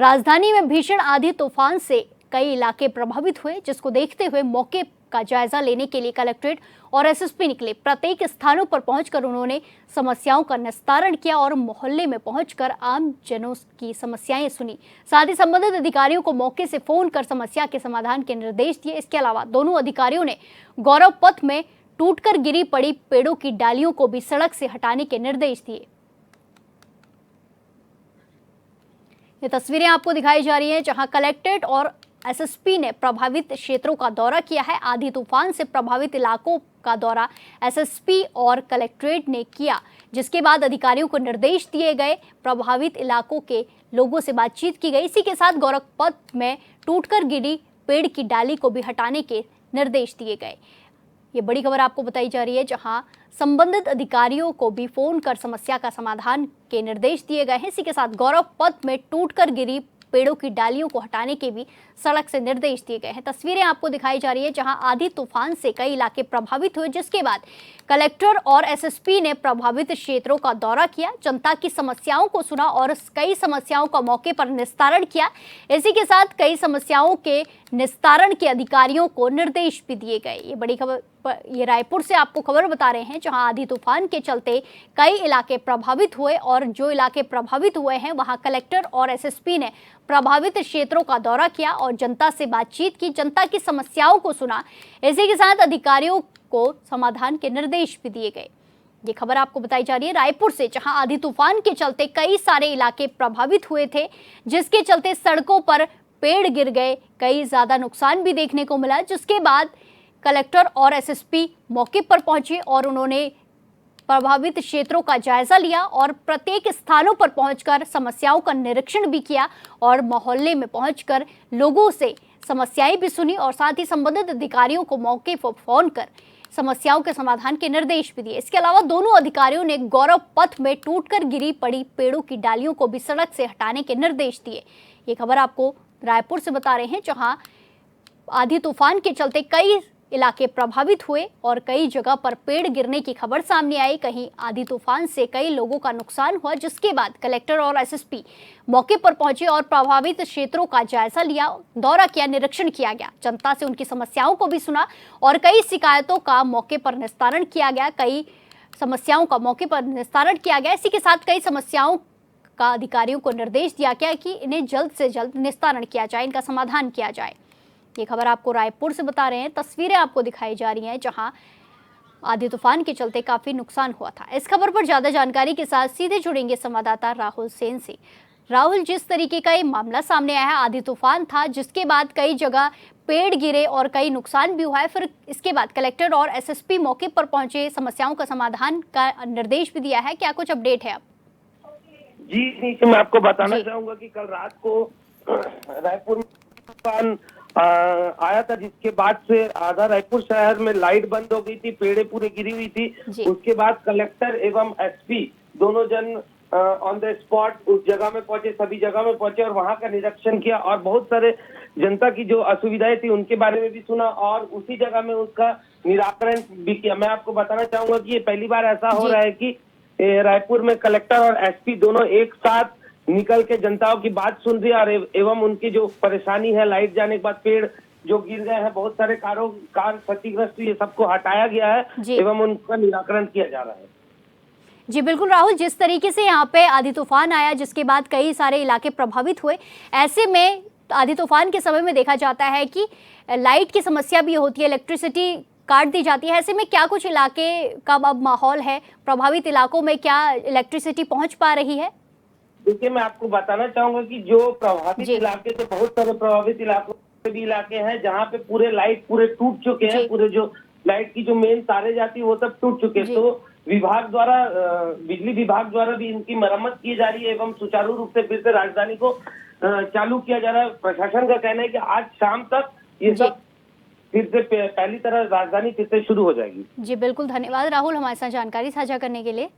राजधानी में भीषण आंधी तूफान से कई इलाके प्रभावित हुए, जिसको देखते हुए मौके का जायजा लेने के लिए कलेक्ट्रेट और एसएसपी निकले। प्रत्येक स्थानों पर पहुंचकर उन्होंने समस्याओं का निस्तारण किया और मोहल्ले में पहुंचकर आम जनों की समस्याएं सुनी। साथ ही संबंधित अधिकारियों को मौके से फोन कर समस्या के समाधान के निर्देश दिए। इसके अलावा दोनों अधिकारियों ने गौरव पथ में टूटकर गिरी पड़ी पेड़ों की डालियों को भी सड़क से हटाने के निर्देश दिए। ये तस्वीरें आपको दिखाई जा रही हैं, जहां कलेक्ट्रेट और एसएसपी ने प्रभावित क्षेत्रों का दौरा किया है। आंधी तूफान से प्रभावित इलाकों का दौरा एसएसपी और कलेक्ट्रेट ने किया, जिसके बाद अधिकारियों को निर्देश दिए गए। प्रभावित इलाकों के लोगों से बातचीत की गई। इसी के साथ गोरखपथ में टूटकर गिरी पेड़ की डाली को भी हटाने के निर्देश दिए गए। ये बड़ी खबर आपको बताई जा रही है, जहां संबंधित अधिकारियों को भी फोन कर समस्या का समाधान के निर्देश दिए गए हैं। इसी के साथ गौरव पथ में टूटकर गिरी पेड़ों की डालियों को हटाने के भी सड़क से निर्देश दिए गए हैं। तस्वीरें आपको दिखाई जा रही है, जहां आंधी तूफान से कई इलाके प्रभावित हुए, जिसके बाद कलेक्टर और एसएसपी ने प्रभावित क्षेत्रों का दौरा किया, जनता की समस्याओं को सुना और कई समस्याओं का मौके पर निस्तारण किया। इसी के साथ कई समस्याओं के निस्तारण के अधिकारियों को निर्देश भी दिए गए। ये बड़ी खबर, ये रायपुर से आपको खबर बता रहे हैं, जहां आंधी तूफान के चलते कई इलाके प्रभावित हुए और जो इलाके प्रभावित हुए हैं वहां कलेक्टर और एसएसपी ने प्रभावित क्षेत्रों का दौरा किया और जनता से बातचीत की, जनता की समस्याओं को सुना। इसी के साथ अधिकारियों को समाधान के निर्देश भी दिए गए। ये खबर आपको बताई जा रही है रायपुर से, जहां आंधी तूफान के चलते कई सारे इलाके प्रभावित हुए थे, जिसके चलते सड़कों पर पेड़ गिर गए, कई ज्यादा नुकसान भी देखने को मिला। जिसके बाद कलेक्टर और एसएसपी मौके पर पहुंचे और उन्होंने प्रभावित क्षेत्रों का जायजा लिया और प्रत्येक स्थानों पर पहुंचकर समस्याओं का निरीक्षण भी किया और मोहल्ले में पहुंचकर लोगों से समस्याएं भी सुनी और साथ ही संबंधित अधिकारियों को मौके पर फोन कर समस्याओं के समाधान के निर्देश भी दिए। इसके अलावा दोनों अधिकारियों ने गौरव पथ में टूटकर गिरी पड़ी पेड़ों की डालियों को भी सड़क से हटाने के निर्देश दिए। ये खबर आपको रायपुर से बता रहे हैं, जहां आंधी तूफान के चलते कई इलाके प्रभावित हुए और कई जगह पर पेड़ गिरने की खबर सामने आई। कहीं आंधी तूफान से कई लोगों का नुकसान हुआ, जिसके बाद कलेक्टर और एसएसपी मौके पर पहुंचे और प्रभावित क्षेत्रों का जायजा लिया, दौरा किया, निरीक्षण किया गया, जनता से उनकी समस्याओं को भी सुना और कई शिकायतों का मौके पर निस्तारण किया गया। कई समस्याओं का मौके पर निस्तारण किया गया। इसी के साथ कई समस्याओं का अधिकारियों को निर्देश दिया गया कि इन्हें जल्द से जल्द निस्तारण किया जाए, इनका समाधान किया जाए। ये खबर आपको रायपुर से बता रहे हैं। तस्वीरें आपको दिखाई जा रही हैं, जहां आंधी तूफान के चलते काफी नुकसान हुआ था। इस खबर पर ज्यादा जानकारी के साथ सीधे जुड़ेंगे संवाददाता राहुल सेन से। राहुल, जिस तरीके का ये मामला सामने आया है, आंधी तूफान था, जिसके बाद कई जगह पेड़ गिरे और कई नुकसान भी हुआ है, फिर इसके बाद कलेक्टर और एसएसपी मौके पर पहुंचे, समस्याओं का समाधान का निर्देश भी दिया है, क्या कुछ अपडेट है अब? जी, मैं आपको बताना चाहूंगा कि कल रात को रायपुर में तूफान आया था, जिसके बाद से आधा रायपुर शहर में लाइट बंद हो गई थी, पेड़े पूरे गिरी हुई थी। उसके बाद कलेक्टर एवं एसपी दोनों जन ऑन द स्पॉट उस जगह में पहुंचे, सभी जगह में पहुंचे और वहां का निरीक्षण किया और बहुत सारे जनता की जो असुविधाएं थी उनके बारे में भी सुना और उसी जगह में उसका निराकरण भी किया। मैं आपको बताना चाहूंगा कि ये पहली बार ऐसा हो रहा है कि रायपुर में कलेक्टर और एसपी दोनों एक साथ निकल के जनताओं की बात सुन रही है और एवं उनकी जो परेशानी है, लाइट जाने के बाद पेड़ जो गिर गए हैं, बहुत सारे कार क्षतिग्रस्त, ये सबको हटाया गया है एवं उनका निराकरण किया जा रहा है। जी बिल्कुल राहुल, जिस तरीके से यहाँ पे आंधी तूफान आया, जिसके बाद कई सारे इलाके प्रभावित हुए, ऐसे में आंधी तूफान के समय में देखा जाता है कि लाइट की समस्या भी होती है, इलेक्ट्रिसिटी काट दी जाती है। ऐसे में क्या कुछ इलाके का अब माहौल है, प्रभावित इलाकों में क्या इलेक्ट्रिसिटी पहुंच पा रही है? देखिए, मैं आपको बताना चाहूंगा कि जो प्रभावित इलाके थे, बहुत सारे प्रभावित इलाकों में भी इलाके हैं जहाँ पे पूरे लाइट पूरे टूट चुके हैं, पूरे जो लाइट की जो मेन तारे जाती है वो सब टूट चुके हैं। तो विभाग द्वारा, बिजली विभाग द्वारा भी इनकी मरम्मत की जा रही है एवं सुचारू रूप से फिर से राजधानी को चालू किया जा रहा है। प्रशासन का कहना है कि आज शाम तक ये सब फिर से पहली तरह राजधानी फिर से शुरू हो जाएगी। जी बिल्कुल, धन्यवाद राहुल हमारे साथ जानकारी साझा करने के लिए।